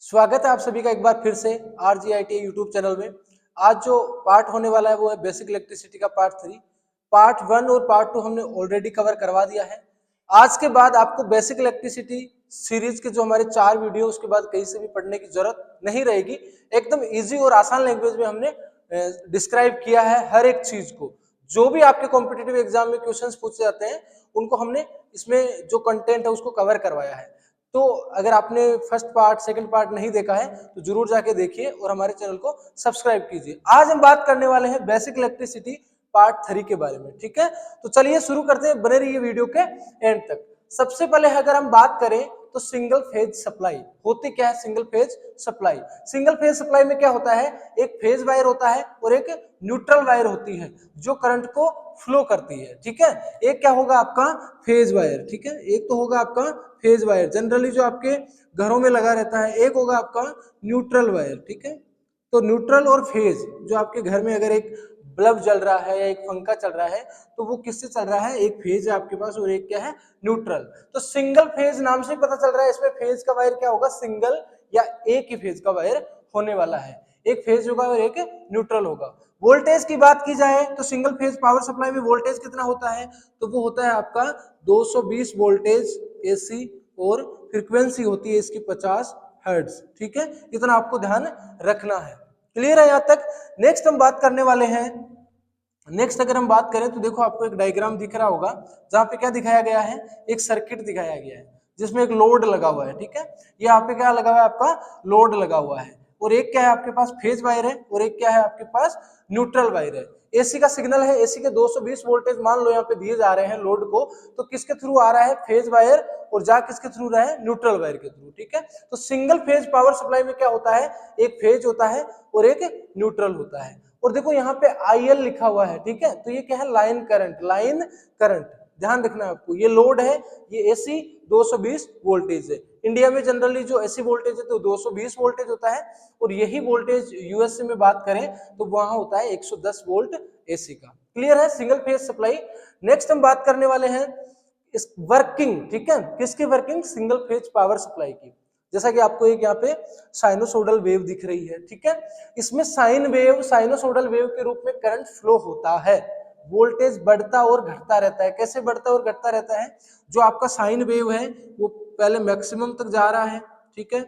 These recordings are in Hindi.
स्वागत है आप सभी का एक बार फिर से RGIT यूट्यूब चैनल में। आज जो पार्ट होने वाला है वो है बेसिक इलेक्ट्रिसिटी का पार्ट 3। पार्ट 1 और पार्ट 2 हमने ऑलरेडी कवर करवा दिया है। आज के बाद आपको बेसिक इलेक्ट्रिसिटी सीरीज के जो हमारे 4 वीडियो उसके बाद कहीं से भी पढ़ने की जरूरत नहीं रहेगी। एकदम इजी और आसान लैंग्वेज में हमने डिस्क्राइब किया है हर एक चीज को। जो भी आपके कॉम्पिटिटिव एग्जाम में क्वेश्चंस पूछे जाते हैं उनको हमने इसमें जो कंटेंट है उसको कवर करवाया है। तो अगर आपने फर्स्ट पार्ट सेकंड पार्ट नहीं देखा है तो जरूर जाके देखिए और हमारे चैनल को सब्सक्राइब कीजिए। आज हम बात करने वाले हैं बेसिक इलेक्ट्रिसिटी पार्ट 3 के बारे में। ठीक है, तो चलिए शुरू करते हैं, बने रहिए वीडियो के एंड तक। सबसे पहले अगर हम बात करें तो सिंगल फेज सप्लाई होती क्या है। Single phase supply, single phase supply में क्या होता है, एक फेज वायर होता है और एक न्यूट्रल वायर होती है जो करंट को फ्लो करती है। ठीक है, एक क्या होगा आपका फेज वायर। ठीक है, एक तो होगा आपका फेज वायर जनरली जो आपके घरों में लगा रहता है, एक होगा आपका न्यूट्रल वायर। ठीक है, तो न्यूट्रल और फेज जो आपके घर में अगर एक बल्ब जल रहा है या एक पंखा चल रहा है तो वो किससे चल रहा है, एक फेज है आपके पास और एक क्या है, न्यूट्रल। तो सिंगल फेज नाम से पता चल रहा है इसमें फेज का वायर क्या होगा, सिंगल या एक ही फेज का वायर होने वाला है। एक फेज होगा और एक न्यूट्रल होगा। वोल्टेज की बात की जाए तो सिंगल फेज पावर सप्लाई में वोल्टेज कितना होता है, तो वो होता है आपका 220 वोल्टेज एसी और फ्रीक्वेंसी होती है इसकी 50 हर्ट्ज। ठीक है, इतना आपको ध्यान रखना है। क्लियर है यहाँ तक। नेक्स्ट हम बात करने वाले हैं, नेक्स्ट अगर हम बात करें तो देखो आपको एक डायग्राम दिख रहा होगा जहां पे क्या दिखाया गया है, एक सर्किट दिखाया गया है जिसमें एक लोड लगा हुआ है। ठीक है, ये यहाँ पे क्या लगा हुआ है, आपका लोड लगा हुआ है और एक क्या है आपके पास फेज वायर है और एक क्या है आपके पास न्यूट्रल वायर है। एसी का सिग्नल है, एसी के 220 वोल्टेज मान लो यहाँ पे दिए जा रहे हैं लोड को, तो किसके थ्रू आ रहा है, फेज वायर, और जा किसके थ्रू रहा है, न्यूट्रल वायर के थ्रू। ठीक है, तो सिंगल फेज पावर सप्लाई में क्या होता है, एक फेज होता है और एक न्यूट्रल होता है। और देखो यहाँ पे IL लिखा हुआ है। ठीक है, तो ये क्या है, लाइन करंट, लाइन करंट। ध्यान रखना है आपको, ये लोड है, ये एसी 220 वोल्टेज है। इंडिया में जनरली जो एसी वोल्टेज है तो 220 वोल्टेज होता है और यही वोल्टेज यूएसए में बात करें तो वहां होता है 110 वोल्ट एसी का। क्लियर है, सिंगल फेज सप्लाई। नेक्स्ट हम बात करने वाले हैं इस वर्किंग। ठीक है, किसकी working, single phase power supply की। जैसा कि आपको एक यहाँ पे साइनोसोडल वेव दिख रही है। ठीक है, इसमें साइन वेव, साइनोसोडल वेव के रूप में करंट फ्लो होता है। वोल्टेज बढ़ता और घटता रहता है। कैसे बढ़ता और घटता रहता है, जो आपका साइन वेव है वो पहले मैक्सिमम तक जा रहा है। ठीक है,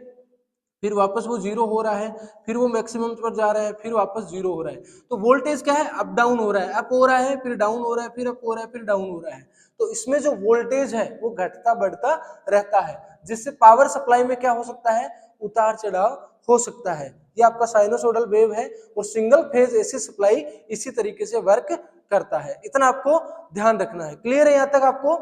फिर वापस वो जीरो हो रहा है, फिर वो मैक्सिमम पर जा रहा है, फिर वापस जीरो हो रहा है। तो वोल्टेज क्या है, अप डाउन हो रहा है, अप हो रहा है, फिर डाउन हो रहा है, फिर अप हो रहा है, फिर डाउन हो रहा है। तो इसमें जो वोल्टेज है वो घटता बढ़ता रहता है, जिससे पावर सप्लाई में क्या हो सकता है, उतार चढ़ाव हो सकता है। ये आपका साइनोसोडल वेव है और सिंगल फेज एसी सप्लाई इसी तरीके से वर्क करता है। इतना आपको ध्यान रखना है। क्लियर है यहाँ तक आपको।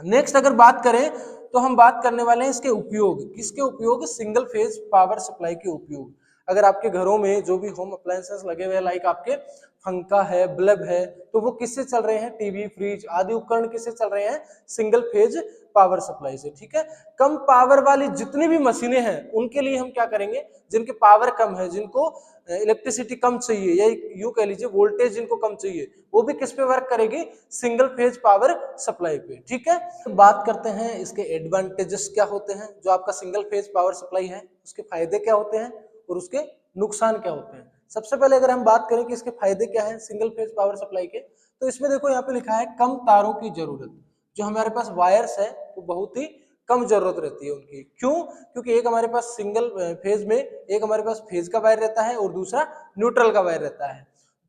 नेक्स्ट अगर बात करें तो हम बात करने वाले हैं इसके उपयोग। किसके उपयोग, सिंगल फेज पावर सप्लाई के उपयोग। अगर आपके घरों में जो भी होम अप्लायंसेस लगे हुए हैं, लाइक आपके पंखा है, बल्ब है, तो वो किससे चल रहे हैं, टीवी, फ्रिज आदि उपकरण किससे चल रहे हैं, सिंगल फेज पावर सप्लाई से। ठीक है, कम पावर वाली जितनी भी मशीनें हैं उनके लिए हम क्या करेंगे, जिनके पावर कम है, जिनको इलेक्ट्रिसिटी कम चाहिए या यूं कह लीजिए वोल्टेज जिनको कम चाहिए, वो भी किस पे वर्क करेगी, सिंगल फेज पावर सप्लाई पे। ठीक है, तो बात करते हैं इसके एडवांटेजेस क्या होते हैं। जो आपका सिंगल फेज पावर सप्लाई है उसके फायदे क्या होते हैं और उसके नुकसान क्या होते हैं। सबसे पहले अगर हम बात करें कि इसके फायदे क्या है सिंगल फेज पावर सप्लाई के, तो इसमें देखो यहाँ पे लिखा है कम तारों की जरूरत। जो हमारे पास वायर्स है वो बहुत ही कम जरूरत रहती है उनकी। क्यों, क्योंकि एक हमारे पास सिंगल फेज में एक हमारे पास फेज का वायर रहता है और दूसरा न्यूट्रल का वायर रहता है।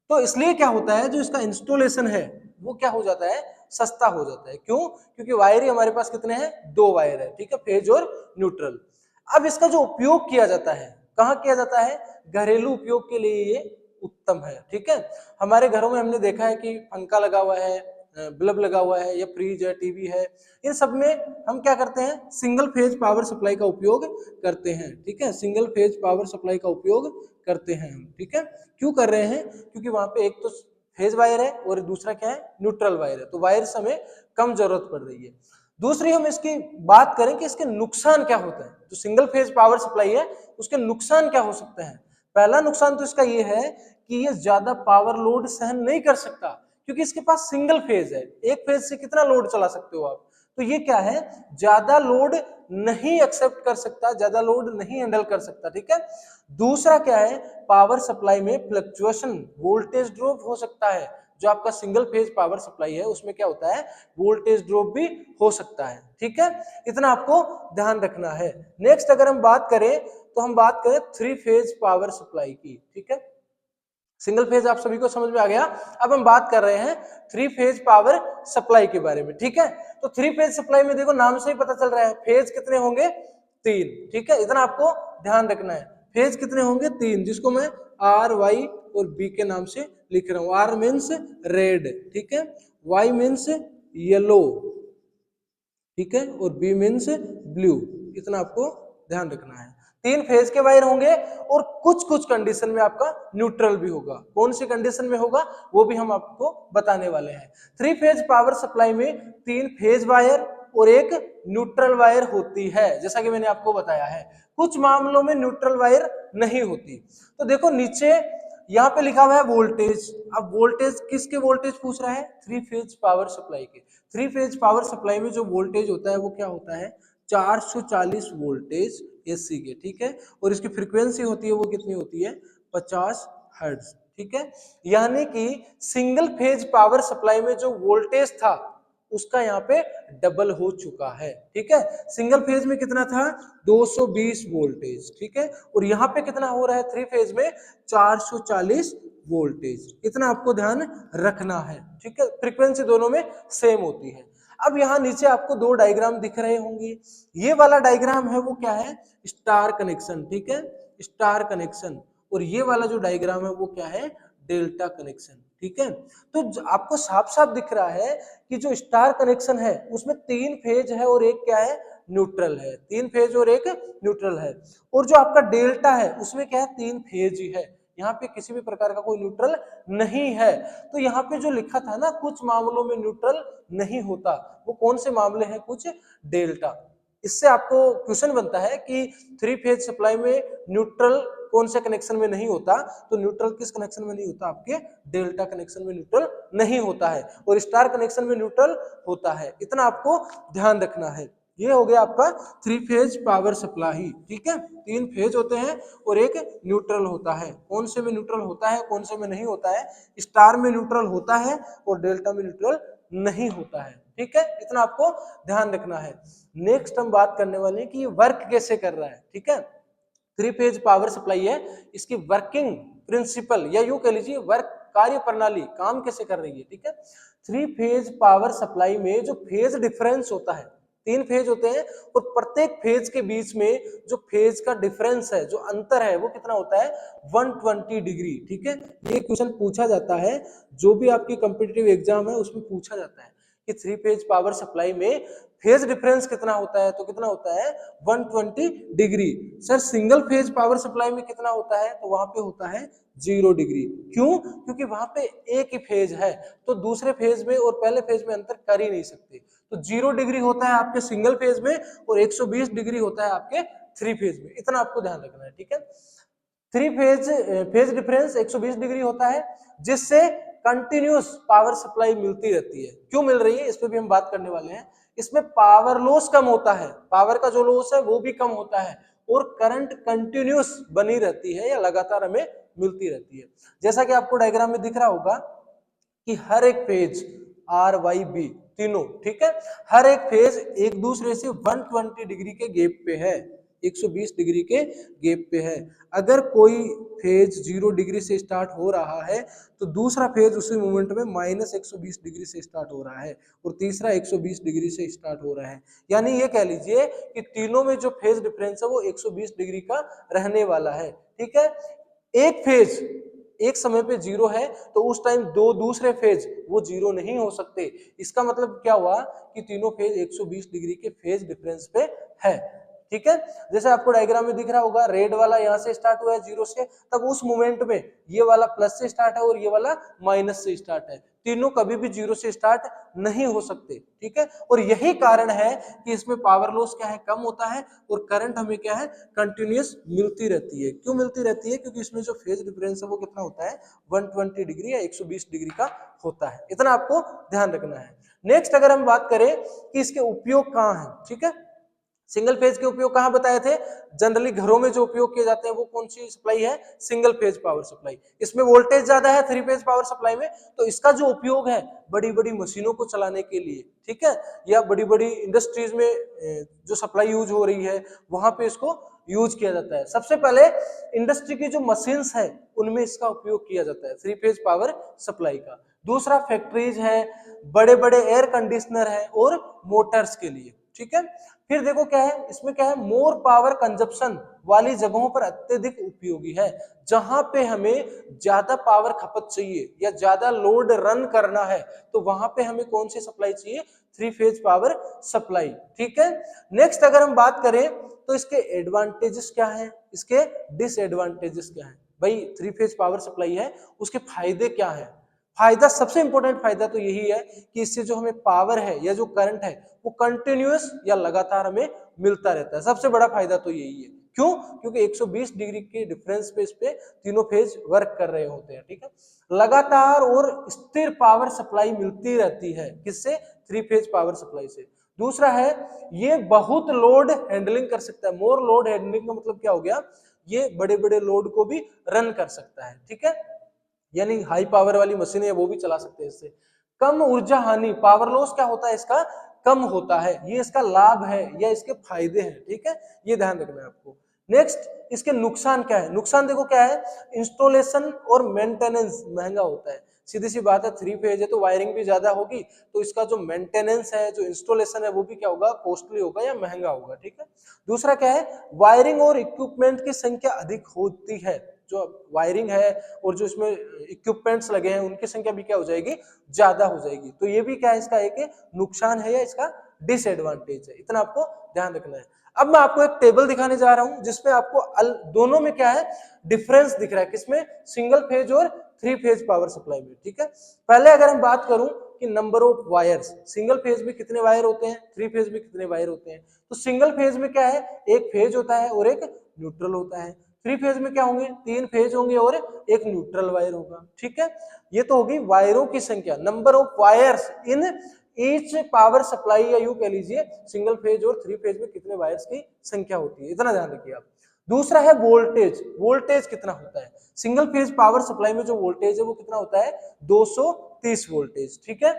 तो इसलिए क्या होता है, जो इसका इंस्टॉलेशन है वो क्या हो जाता है, सस्ता हो जाता है। क्यों, क्योंकि वायर ही हमारे पास कितने हैं, 2 वायर है। ठीक है, फेज और न्यूट्रल। अब इसका जो उपयोग किया जाता है, कहाँ किया जाता है, घरेलू उपयोग के लिए ये उत्तम है। ठीक है, हमारे घरों में हमने देखा है कि पंखा लगा हुआ है, बल्ब लगा हुआ है, या फ्रिज है, टीवी है, इन सब में हम क्या करते हैं, सिंगल फेज पावर सप्लाई का उपयोग करते हैं। ठीक है, सिंगल फेज पावर सप्लाई का उपयोग करते हैं हम। ठीक है, क्यों कर रहे हैं, क्योंकि वहां पे एक तो फेज वायर है और दूसरा क्या है, न्यूट्रल वायर है, तो वायर से हमें कम जरूरत पड़ रही है। दूसरी हम इसकी बात करें कि इसके नुकसान क्या होते हैं। जो सिंगल फेज पावर सप्लाई है उसके नुकसान क्या हो सकते हैं। पहला नुकसान तो इसका ये है कि ये ज्यादा पावर लोड सहन नहीं कर सकता, क्योंकि इसके पास सिंगल फेज है। एक फेज से कितना लोड चला सकते हो आप, तो ये क्या है, ज्यादा लोड नहीं एक्सेप्ट कर सकता, ज्यादा लोड नहीं हैंडल कर सकता, ठीक है। दूसरा क्या है, पावर सप्लाई में फ्लक्चुएशन, वोल्टेज ड्रॉप हो सकता है। जो आपका सिंगल फेज पावर सप्लाई है उसमें क्या होता है, वोल्टेज ड्रॉप भी हो सकता है, ठीक है। इतना आपको ध्यान रखना है। नेक्स्ट अगर हम बात करें तो हम बात करें 3 फेज पावर सप्लाई की, ठीक है। सिंगल फेज आप सभी को समझ में आ गया। अब हम बात कर रहे हैं 3 फेज पावर सप्लाई के बारे में, ठीक है। तो 3 फेज सप्लाई में देखो नाम से ही पता चल रहा है फेज कितने होंगे, 3, ठीक है। इतना आपको ध्यान रखना है, फेज कितने होंगे, 3, जिसको मैं आर वाई और बी के नाम से लिख रहा हूं। आर मीन्स रेड, ठीक है, वाई मीन्स येलो, ठीक है, और बी मीन्स ब्लू। इतना आपको ध्यान रखना है। 3 फेज के वायर होंगे और कुछ कुछ कंडीशन में आपका न्यूट्रल भी होगा। कौन सी कंडीशन में होगा वो भी हम आपको बताने वाले हैं। 3 फेज पावर सप्लाई में 3 फेज वायर और एक न्यूट्रल वायर होती है, जैसा कि मैंने आपको बताया है। कुछ मामलों में न्यूट्रल वायर नहीं होती। तो देखो नीचे यहाँ पे लिखा हुआ है वोल्टेज। अब वोल्टेज किसके वोल्टेज पूछ रहा है, 3 फेज पावर सप्लाई के। 3 फेज पावर सप्लाई में जो वोल्टेज होता है वो क्या होता है, 440 वोल्टेज एसी के, ठीक है। और इसकी फ्रीक्वेंसी होती है वो कितनी होती है, 50 हर्ट्ज, ठीक है। यानी कि सिंगल फेज पावर सप्लाई में जो वोल्टेज था उसका यहाँ पे डबल हो चुका है, ठीक है। सिंगल फेज में कितना था, 220 वोल्टेज, ठीक है। और यहाँ पे कितना हो रहा है 3 फेज में, 440 वोल्टेज। इतना आपको ध्यान रखना है, ठीक है। फ्रीक्वेंसी दोनों में सेम होती है। अब यहाँ नीचे आपको 2 डायग्राम दिख रहे होंगे। ये वाला डायग्राम है वो क्या है, स्टार कनेक्शन, ठीक है, स्टार कनेक्शन। और ये वाला जो डायग्राम है वो क्या है, डेल्टा कनेक्शन, ठीक है। तो आपको साफ साफ दिख रहा है कि जो स्टार कनेक्शन है उसमें 3 फेज है और एक क्या है, न्यूट्रल है। 3 फेज और एक न्यूट्रल है। और जो आपका डेल्टा है उसमें क्या है, 3 फेज ही है। यहाँ पे किसी भी प्रकार का कोई न्यूट्रल नहीं है। तो यहाँ पे जो लिखा था ना कुछ मामलों में न्यूट्रल नहीं होता, वो कौन से मामले हैं, कुछ डेल्टा। इससे आपको क्वेश्चन बनता है कि 3 फेज सप्लाई में न्यूट्रल कौन से कनेक्शन में नहीं होता, तो न्यूट्रल किस कनेक्शन में नहीं होता, आपके डेल्टा कनेक्शन में न्यूट्रल नहीं होता है और स्टार कनेक्शन में न्यूट्रल होता है। इतना आपको ध्यान रखना है। ये हो गया आपका 3 फेज पावर सप्लाई, ठीक है। 3 फेज होते हैं और एक न्यूट्रल होता है। कौन से में न्यूट्रल होता है, कौन से में नहीं होता है, स्टार में न्यूट्रल होता है और डेल्टा में न्यूट्रल नहीं होता है, ठीक है। इतना आपको ध्यान रखना है। नेक्स्ट हम बात करने वाले हैं कि ये वर्क कैसे कर रहा है, ठीक है। 3 फेज पावर सप्लाई है, इसकी वर्किंग प्रिंसिपल या यूं कह लीजिए वर्क कार्य प्रणाली काम कैसे कर रही है, ठीक है। 3 फेज पावर सप्लाई में जो फेज डिफरेंस होता है, 3 फेज होते हैं और प्रत्येक फेज के बीच में जो फेज का डिफरेंस है, जो अंतर है वो कितना होता है, 120 डिग्री, ठीक है। ये क्वेश्चन पूछा जाता है, जो भी आपकी कॉम्पिटिटिव एग्जाम है उसमें पूछा जाता है कि 3 फेज पावर सप्लाई में फेज डिफरेंस कितना होता है, तो कितना होता है, 120 degree. Sir single phase power supply में कितना होता है, तो वहां पे होता है 0 डिग्री। क्यों, क्योंकि वहां पे एक ही फेज है, तो दूसरे फेज में और पहले फेज में अंतर कर ही नहीं सकते। तो 0 डिग्री होता है आपके सिंगल फेज में और 120 डिग्री होता है आपके 3 फेज में। इतना आपको ध्यान रखना है, ठीक है। 3 फेज डिफरेंस 120 डिग्री होता है, जिससे कंटिन्यूस पावर सप्लाई मिलती रहती है। क्यों मिल रही है, इस पे भी हम बात करने वाले हैं। इसमें पावर लॉस कम होता है, पावर का जो लॉस है वो भी कम होता है और करंट कंटिन्यूस बनी रहती है या लगातार हमें मिलती रहती है। जैसा कि आपको डायग्राम में दिख रहा होगा कि हर एक फेज आर वाई बी तीनों, ठीक है, हर एक फेज एक दूसरे से 120 डिग्री के गैप पे है, 120 डिग्री के गैप पे है। अगर कोई फेज 0 डिग्री से स्टार्ट हो रहा है तो दूसरा फेज उसी मोमेंट में -120 डिग्री से स्टार्ट हो रहा है और तीसरा 120 डिग्री से स्टार्ट हो रहा है। यानी ये कह लीजिए कि तीनों में जो फेज डिफरेंस है वो 120 डिग्री का रहने वाला है, ठीक है। एक फेज एक समय पे 0 है तो उस टाइम दो दूसरे फेज वो 0 नहीं हो सकते। इसका मतलब क्या हुआ कि तीनों फेज 120 डिग्री के फेज डिफरेंस पे है, ठीक है। जैसे आपको डायग्राम में दिख रहा होगा, रेड वाला यहाँ से स्टार्ट हुआ है 0 से, तब उस मोमेंट में ये वाला प्लस से स्टार्ट है और ये वाला माइनस से स्टार्ट है। तीनों कभी भी 0 से स्टार्ट नहीं हो सकते, ठीक है। और यही कारण है कि इसमें पावर लॉस क्या है, कम होता है और करंट हमें क्या है, कंटिन्यूस मिलती रहती है। क्यों मिलती रहती है, क्योंकि इसमें जो फेज डिफरेंस है वो कितना होता है, 120 डिग्री या 120 डिग्री का होता है। इतना आपको ध्यान रखना है। नेक्स्ट अगर हम बात करें कि इसके उपयोग कहाँ है, ठीक है। सिंगल फेज के उपयोग कहाँ बताए थे? जनरली घरों में जो उपयोग किए जाते हैं वो कौन सी सप्लाई है? Single phase power supply. इसमें वोल्टेज ज्यादा है थ्री फेज पावर सप्लाई में, तो इसका जो उपयोग है बड़ी बड़ी मशीनों को चलाने के लिए, ठीक है, या बड़ी बड़ी इंडस्ट्रीज में जो सप्लाई यूज हो रही है वहां पे इसको यूज किया जाता है। सबसे पहले इंडस्ट्री की जो मशीन्स है उनमें इसका उपयोग किया जाता है थ्री फेज पावर सप्लाई का। दूसरा फैक्ट्रीज है, बड़े बड़े एयर कंडीशनर है और मोटर्स के लिए, ठीक है। फिर देखो क्या है इसमें, क्या है, मोर पावर कंजप्शन वाली जगहों पर अत्यधिक उपयोगी है। जहां पे हमें ज्यादा पावर खपत चाहिए या ज्यादा लोड रन करना है तो वहां पे हमें कौन सी सप्लाई चाहिए? थ्री फेज पावर सप्लाई, ठीक है। नेक्स्ट अगर हम बात करें तो इसके एडवांटेजेस क्या है, इसके डिसएडवांटेजेस क्या है। भाई थ्री फेज पावर सप्लाई है, उसके फायदे क्या है? फायदा, सबसे इंपॉर्टेंट फायदा तो यही है कि इससे जो हमें पावर है या जो करंट है वो कंटिन्यूअस या लगातार हमें मिलता रहता है। सबसे बड़ा फायदा तो यही है। क्यों? क्योंकि 120 डिग्री के डिफरेंस पे इस पे तीनों फेज वर्क कर रहे होते हैं, ठीक है। लगातार और स्थिर पावर सप्लाई मिलती रहती है, किससे? थ्री फेज पावर सप्लाई से। दूसरा है ये बहुत लोड हैंडलिंग कर सकता है। मोर लोड हैंडलिंग का मतलब क्या हो गया? ये बड़े बड़े लोड को भी रन कर सकता है, ठीक है, यानी हाई पावर वाली मशीन है वो भी चला सकते हैं इससे। कम ऊर्जा हानि, पावर लॉस क्या होता है इसका? कम होता है। ये इसका लाभ है या इसके फायदे हैं, ठीक है, ये ध्यान रखना है आपको। नेक्स्ट इसके नुकसान क्या है? नुकसान देखो क्या है, इंस्टॉलेशन और मेंटेनेंस महंगा होता है। सीधी सी बात है, थ्री फेज है तो वायरिंग भी ज्यादा होगी, तो इसका जो मेंटेनेंस है, जो इंस्टॉलेशन है वो भी क्या होगा? कॉस्टली होगा या महंगा होगा, ठीक है। दूसरा क्या है, वायरिंग और इक्विपमेंट की संख्या अधिक होती है। जो वायरिंग है और जो इसमें इक्विपमेंट्स लगे हैं उनकी संख्या भी क्या हो जाएगी? ज्यादा हो जाएगी। तो ये भी क्या है, इसका एक नुकसान है या इसका डिसएडवांटेज है, इतना आपको ध्यान रखना है। अब मैं आपको एक टेबल दिखाने जा रहा हूं जिसमें आपको दोनों में क्या है, डिफरेंस दिख रहा है। किसमें? सिंगल फेज और थ्री फेज पावर सप्लाई में, ठीक है। पहले अगर हम बात करूं कि number of wires, single phase में कितने वायर होते हैं, थ्री फेज में कितने वायर होते हैं, तो सिंगल फेज में क्या है, एक फेज होता है और एक न्यूट्रल होता है। थ्री फेज में क्या होंगे? तीन फेज होंगे और एक न्यूट्रल वायर होगा, ठीक है। ये तो होगी वायरों की संख्या, number of wires in each power supply, या यूं कह लीजिए सिंगल फेज और थ्री फेज में कितने वायर्स की संख्या होती है, इतना ध्यान रखिए आप। दूसरा है वोल्टेज, वोल्टेज कितना होता है? सिंगल फेज पावर सप्लाई में जो वोल्टेज है वो कितना होता है? 230 वोल्टेज, ठीक है।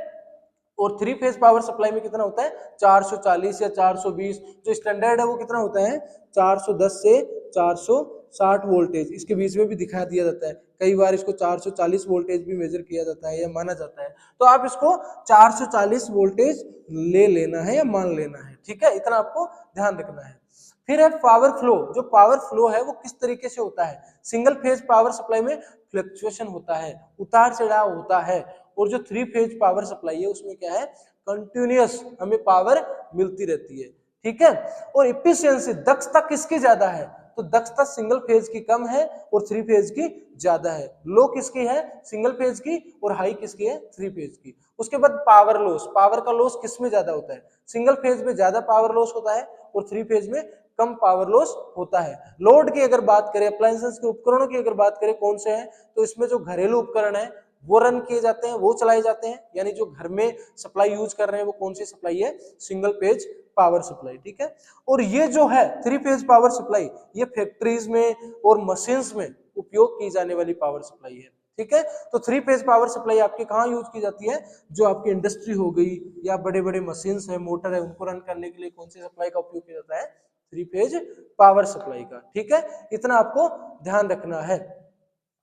और थ्री फेज पावर सप्लाई में कितना होता है? 440 या 420। जो स्टैंडर्ड है वो कितना होता है? 410 से 460 वोल्टेज, इसके बीच में भी दिखा दिया जाता है। कई बार इसको 440 वोल्टेज भी मेजर किया जाता है या माना जाता है, तो आप इसको 440 वोल्टेज ले लेना है या मान लेना है, ठीक है, इतना आपको ध्यान रखना है। फिर है पावर फ्लो। जो पावर फ्लो है वो किस तरीके से होता है? सिंगल फेज पावर सप्लाई में फ्लक्चुएशन होता है, उतार चढ़ाव होता है, और जो थ्री फेज पावर सप्लाई है उसमें क्या है? कंटिन्यूअस हमें पावर मिलती रहती है, ठीक है। और इफिशियंसी, दक्षता किसकी ज्यादा है? तो दक्षता सिंगल फेज की कम है और थ्री फेज की ज्यादा है। लो किसकी है? सिंगल फेज की, और हाई किसकी है? थ्री फेज की। उसके बाद पावर लॉस, पावर का लॉस किस में ज्यादा होता है? सिंगल फेज में ज्यादा पावर लॉस होता है और थ्री फेज में कम पावर लॉस होता है। लोड की अगर बात करें, अप्लायंसेस के उपकरणों की अगर बात करें कौन से हैं, तो इसमें जो घरेलू उपकरण है वो रन किए जाते हैं, वो चलाए जाते हैं, यानी जो घर में सप्लाई यूज कर रहे हैं वो कौन सी सप्लाई है? सिंगल फेज पावर सप्लाई, ठीक है। और ये जो है थ्री फेज पावर सप्लाई, ये फैक्ट्रीज में और मशीन्स में उपयोग की जाने वाली पावर सप्लाई है, ठीक है। तो थ्री फेज पावर सप्लाई आपके कहाँ यूज की जाती है? जो आपकी इंडस्ट्री हो गई या बड़े बड़े मशीन्स है, मोटर है, उनको रन करने के लिए कौन सी सप्लाई का उपयोग किया जाता है? थ्री फेज पावर सप्लाई का, ठीक है, इतना आपको ध्यान रखना है।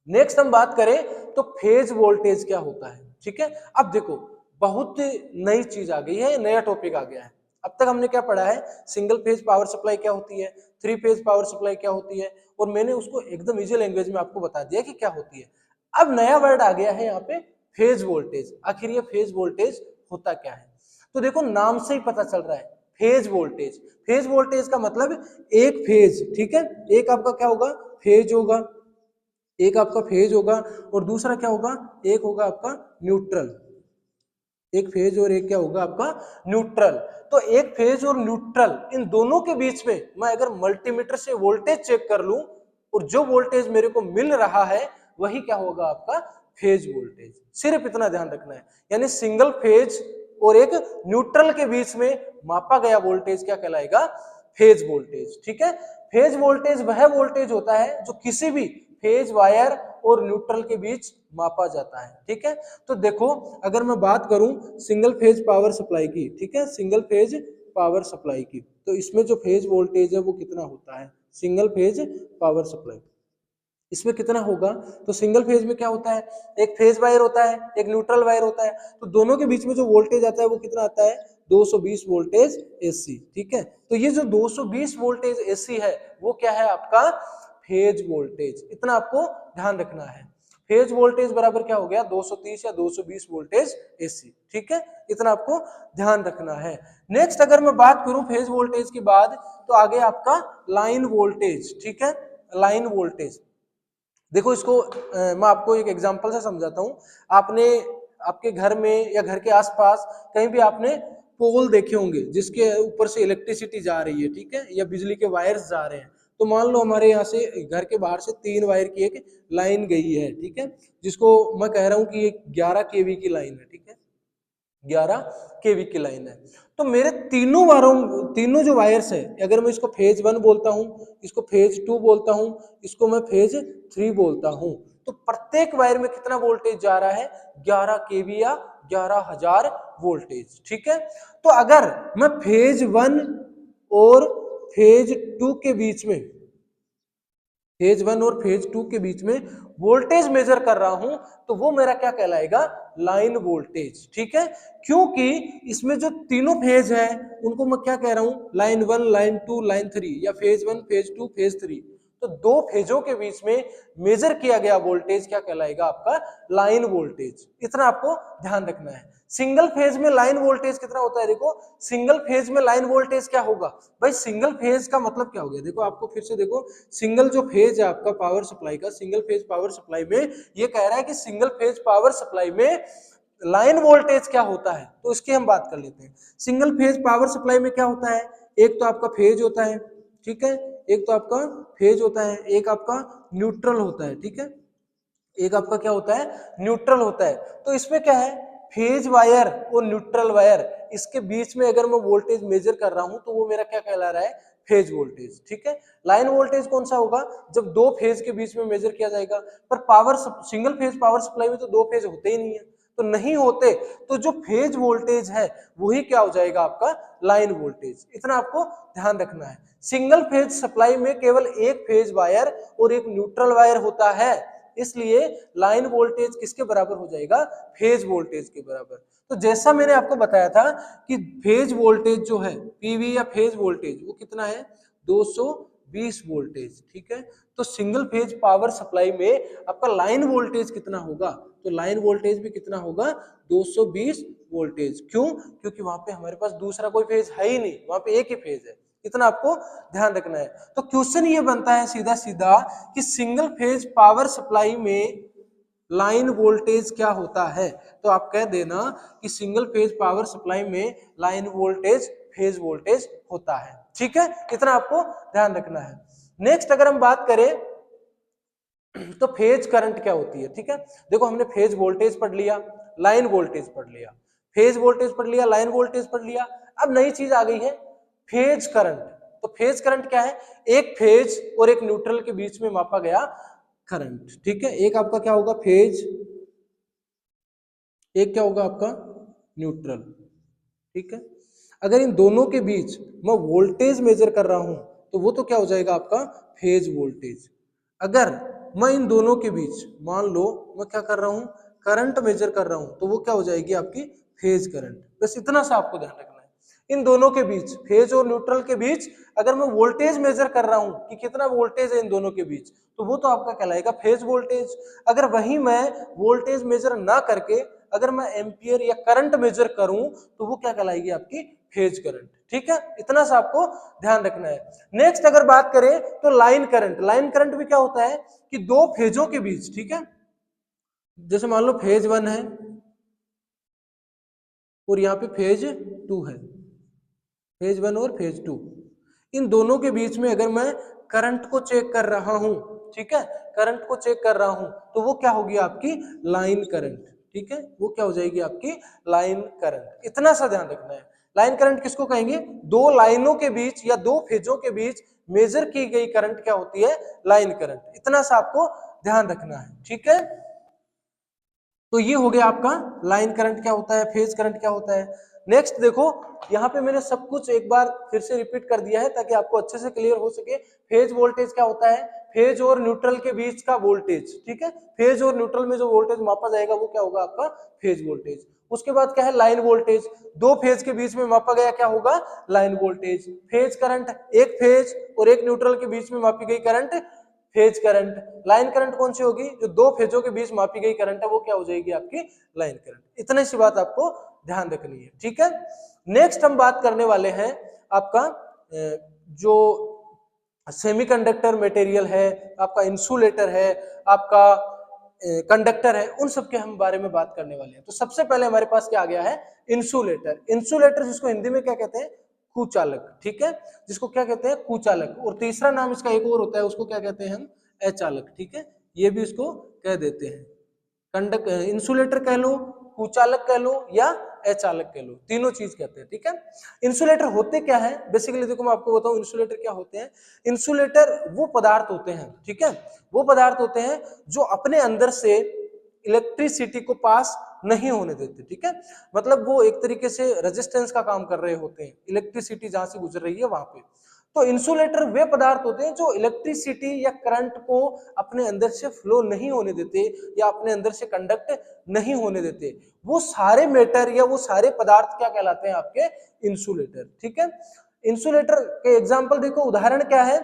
नेक्स्ट हम बात करें तो फेज वोल्टेज क्या होता है, ठीक है। अब देखो बहुत नई चीज आ गई है, नया टॉपिक आ गया है। अब तक हमने क्या पढ़ा है? सिंगल फेज पावर सप्लाई क्या होती है, थ्री फेज पावर सप्लाई क्या होती है, और मैंने उसको एकदम इजी लैंग्वेज में आपको बता दिया कि क्या होती है। अब नया वर्ड आ गया है यहाँ पे, फेज वोल्टेज। आखिर ये फेज वोल्टेज होता क्या है? तो देखो नाम से ही पता चल रहा है, फेज वोल्टेज। फेज वोल्टेज का मतलब एक फेज, ठीक है, एक आपका क्या होगा? फेज होगा, एक आपका फेज होगा, और दूसरा क्या होगा? एक होगा आपका न्यूट्रल। एक फेज और एक क्या होगा? आपका न्यूट्रल। तो एक फेज और न्यूट्रल, इन दोनों के बीच में मैं अगर मल्टीमीटर से वोल्टेज चेक कर लूं और जो वोल्टेज मेरे को मिल रहा है वही क्या होगा? आपका फेज वोल्टेज। सिर्फ इतना ध्यान रखना है, यानी सिंगल फेज और एक न्यूट्रल के बीच में मापा गया वोल्टेज क्या कहलाएगा? Phase voltage. ठीक है, फेज वोल्टेज वह वोल्टेज होता है जो किसी भी फेज वायर और न्यूट्रल के बीच मापा जाता है। ठीक है, तो देखो अगर मैं बात करूं सिंगल फेज पावर सप्लाई की, ठीक है, सिंगल फेज पावर सप्लाई की, तो इसमें जो फेज वोल्टेज है वो कितना होता है, सिंगल फेज पावर सप्लाई इसमें कितना होगा। तो सिंगल फेज में क्या होता है, एक फेज वायर होता है, एक न्यूट्रल वायर होता है, तो दोनों के बीच में जो वोल्टेज आता है वो कितना आता है, 220 वोल्टेज एसी। ठीक है, तो ये जो 220 वोल्टेज एसी है वो क्या है आपका फेज वोल्टेज। इतना आपको ध्यान रखना है, फेज वोल्टेज बराबर क्या हो गया 230 या 220 वोल्टेज एसी। ठीक है, इतना आपको ध्यान रखना है। नेक्स्ट अगर मैं बात करूं फेज वोल्टेज के बाद, तो आगे आपका लाइन वोल्टेज। ठीक है, लाइन वोल्टेज देखो इसको मैं आपको एक एग्जांपल से समझाता हूं। आपने आपके घर में या घर के आसपास कहीं भी आपने पोल देखे होंगे जिसके ऊपर से इलेक्ट्रिसिटी जा रही है, ठीक है, या बिजली के वायर्स जा रहे हैं। तो मान लो हमारे यहाँ से घर के बाहर से 3 वायर की एक लाइन गई है, ठीक है, जिसको मैं कह रहा हूं कि ये 11 केवी की लाइन है। ठीक है, 11 केवी की लाइन है। तो मेरे तीनों जो वायर्स है, अगर मैं इसको फेज 1 बोलता हूं, इसको फेज 2 बोलता हूं, इसको मैं फेज 3 बोलता हूं, तो प्रत्येक वायर में कितना वोल्टेज जा रहा है, 11 केवी या 11,000 वोल्टेज। ठीक है, तो अगर मैं फेज 1 और फेज 2 के बीच में, फेज 1 और फेज 2 के बीच में वोल्टेज मेजर कर रहा हूं, तो वो मेरा क्या कहलाएगा, लाइन वोल्टेज। ठीक है, क्योंकि इसमें जो तीनों फेज है उनको मैं क्या कह रहा हूं, लाइन 1, लाइन 2, लाइन 3, या फेज 1, फेज 2, फेज 3। तो दो फेजों के बीच में मेजर किया गया वोल्टेज क्या कहलाएगा, आपका लाइन वोल्टेज। इतना आपको ध्यान रखना है। सिंगल फेज में लाइन वोल्टेज कितना होता है, देखो सिंगल फेज में लाइन वोल्टेज क्या होगा भाई, सिंगल फेज का मतलब क्या हो गया, देखो आपको फिर से देखो, सिंगल जो फेज है आपका पावर सप्लाई का, सिंगल फेज पावर सप्लाई में ये कह रहा है कि सिंगल फेज पावर सप्लाई में लाइन वोल्टेज क्या होता है, तो इसकी हम बात कर लेते हैं। सिंगल फेज पावर सप्लाई में क्या होता है, एक तो आपका फेज होता है, ठीक है, एक तो आपका फेज होता है, एक आपका न्यूट्रल होता है। ठीक है, एक आपका क्या होता है, न्यूट्रल होता है। तो इसमें क्या है, फेज वायर और न्यूट्रल वायर, इसके बीच में अगर मैं वोल्टेज मेजर कर रहा हूं तो वो मेरा क्या कहला रहा है, फेज वोल्टेज। ठीक है, लाइन वोल्टेज कौन सा होगा, जब दो फेज के बीच में मेजर किया जाएगा। पर power single phase power supply में तो दो फेज होते ही नहीं है, तो नहीं होते, तो जो फेज वोल्टेज है वही क्या हो जाएगा, आपका लाइन वोल्टेज। इतना आपको ध्यान रखना है। सिंगल फेज सप्लाई में केवल एक फेज वायर और एक न्यूट्रल वायर होता है, इसलिए लाइन वोल्टेज किसके बराबर हो जाएगा, फेज वोल्टेज के बराबर। तो जैसा मैंने आपको बताया था कि फेज वोल्टेज जो है, पीवी या फेज वोल्टेज, वो कितना है, 220 वोल्टेज। ठीक है, तो सिंगल फेज पावर सप्लाई में आपका लाइन वोल्टेज कितना होगा, तो लाइन वोल्टेज भी कितना होगा, 220 वोल्टेज। क्यों, क्योंकि वहां पे हमारे पास दूसरा कोई फेज है ही नहीं, वहां पे एक ही फेज है। इतना आपको ध्यान रखना है। तो क्वेश्चन ये बनता है सीधा सीधा कि सिंगल फेज पावर सप्लाई में लाइन वोल्टेज क्या होता है, तो आप कह देना कि सिंगल फेज पावर सप्लाई में लाइन वोल्टेज फेज वोल्टेज होता है। ठीक है, इतना आपको ध्यान रखना है। नेक्स्ट अगर हम बात करें तो फेज करंट क्या होती है। ठीक है, देखो हमने फेज वोल्टेज पढ़ लिया, लाइन वोल्टेज पढ़ लिया, फेज वोल्टेज पढ़ लिया, लाइन वोल्टेज पढ़ लिया। अब नई चीज आ गई है फेज करंट। तो फेज करंट क्या है, एक फेज और एक न्यूट्रल के बीच में मापा गया करंट। ठीक है, एक आपका क्या होगा फेज, एक क्या होगा आपका न्यूट्रल। ठीक है, अगर इन दोनों के बीच मैं वोल्टेज मेजर कर रहा हूं तो वो तो क्या हो जाएगा आपका फेज वोल्टेज। अगर मैं इन दोनों के बीच मान लो मैं क्या कर रहा हूं, करंट मेजर कर रहा हूं, तो वो क्या हो जाएगी आपकी फेज करंट। बस इतना सा आपको ध्यान रखना है। इन दोनों के बीच, फेज और न्यूट्रल के बीच अगर मैं वोल्टेज मेजर कर रहा हूं कि कितना वोल्टेज है इन दोनों के बीच, तो वो तो आपका कहलाएगा फेज वोल्टेज। अगर वही मैं वोल्टेज मेजर ना करके अगर मैं एम्पियर या करंट मेजर करूं तो वो क्या कहलाएगी आपकी फेज करंट। ठीक है, इतना सा आपको ध्यान रखना है। नेक्स्ट अगर बात करें तो लाइन करंट, लाइन करंट भी क्या होता है कि दो फेजों के बीच, ठीक है, जैसे मान लो फेज 1 है और यहाँ पे फेज 2 है, फेज 1 और फेज 2, इन दोनों के बीच में अगर मैं करंट को चेक कर रहा हूं, ठीक है, करंट को चेक कर रहा हूं, तो वो क्या होगी आपकी लाइन करंट। ठीक है, वो क्या हो जाएगी आपकी लाइन करंट। इतना सा ध्यान रखना है। लाइन करंट किसको कहेंगे? दो लाइनों के बीच या दो फेजों के बीच मेजर की गई करंट क्या होती है? Line current. इतना सा आपको ध्यान रखना है, ठीक है। तो ये हो गया आपका लाइन करंट क्या होता है, फेज करंट क्या होता है। नेक्स्ट देखो, यहाँ पे मैंने सब कुछ एक बार फिर से रिपीट कर दिया है ताकि आपको अच्छे से क्लियर हो सके। फेज वोल्टेज क्या होता है? फेज और न्यूट्रल के बीच का वोल्टेज, ठीक है। फेज और न्यूट्रल में जो वोल्टेज मापा जाएगा वो क्या होगा? आपका फेज वोल्टेज। उसके बाद क्या है? Line voltage. दो फेज के बीच में मापा गया क्या होगा? Line voltage. फेज करंट, एक फेज और एक न्यूट्रल के बीच में मापी गई current phase current. Line current कौन सी होगी? जो दो फेजों के बीच मापी गई करंट है वो क्या हो जाएगी? आपकी लाइन करंट। इतनी सी बात आपको ध्यान रखनी है, ठीक है। नेक्स्ट हम बात करने वाले हैं आपका जो सेमीकंडक्टर मटेरियल है, आपका इंसुलेटर है, आपका कंडक्टर है, उन सब के हम बारे में बात करने वाले हैं। तो सबसे पहले हमारे पास क्या आ गया है? इंसुलेटर। इंसुलेटर जिसको हिंदी में क्या कहते हैं? कुचालक, ठीक है। जिसको क्या कहते हैं? कुचालक। और तीसरा नाम इसका एक और होता है, उसको क्या कहते हैं हम? अचालक, ठीक है। ये भी उसको कह देते हैं। इंसुलेटर कह लो, कुचालक कह लो या अचालक कह लो, तीनों चीज कहते हैं, ठीक है। इंसुलेटर होते क्या है? बेसिकली देखो मैं आपको बताऊं इंसुलेटर क्या होते हैं। इंसुलेटर वो पदार्थ होते हैं, ठीक है, वो पदार्थ होते हैं जो अपने अंदर से इलेक्ट्रिसिटी को पास नहीं होने देते, ठीक है। मतलब वो एक तरीके से रेजिस्टेंस का काम कर रहे होते हैं, इलेक्ट्रिसिटी जहां से गुजर रही है वहां पे। तो इंसुलेटर वे पदार्थ होते हैं जो इलेक्ट्रिसिटी या करंट को अपने अंदर से फ्लो नहीं होने देते या अपने अंदर से कंडक्ट नहीं होने देते। वो सारे मेटर या वो सारे पदार्थ क्या कहलाते हैं? आपके इंसुलेटर, ठीक है। इंसुलेटर के एग्जांपल देखो, उदाहरण क्या है?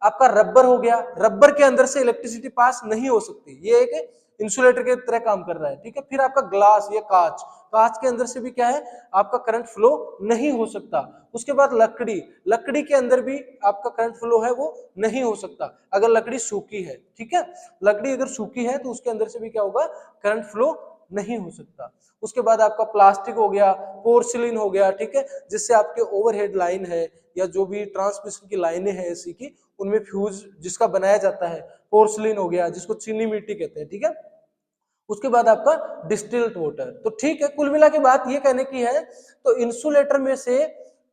आपका रबर हो गया। रबर के अंदर से इलेक्ट्रिसिटी पास नहीं हो सकती, ये एक इंसुलेटर के तरह काम कर रहा है, ठीक है। फिर आपका ग्लास या कांच, कांच के अंदर से भी क्या है? आपका करंट फ्लो नहीं हो सकता। उसके बाद लकड़ी, लकड़ी के अंदर भी आपका करंट फ्लो है वो नहीं हो सकता अगर लकड़ी सूखी है, ठीक है। लकड़ी अगर सूखी है तो उसके अंदर से भी क्या होगा? करंट फ्लो नहीं हो सकता। उसके बाद आपका प्लास्टिक हो गया, पोर्सिलिन हो गया, ठीक है, जिससे आपके ओवरहेड लाइन है या जो भी ट्रांसमिशन की लाइनें हैं एसी की, उनमें फ्यूज जिसका बनाया जाता है, पोर्सिलिन हो गया, जिसको चीनी मिट्टी कहते हैं, ठीक है। उसके बाद आपका डिस्टिल्ड वाटर। तो ठीक है, कुल मिला के बात ये कहने की है, तो इंसुलेटर में से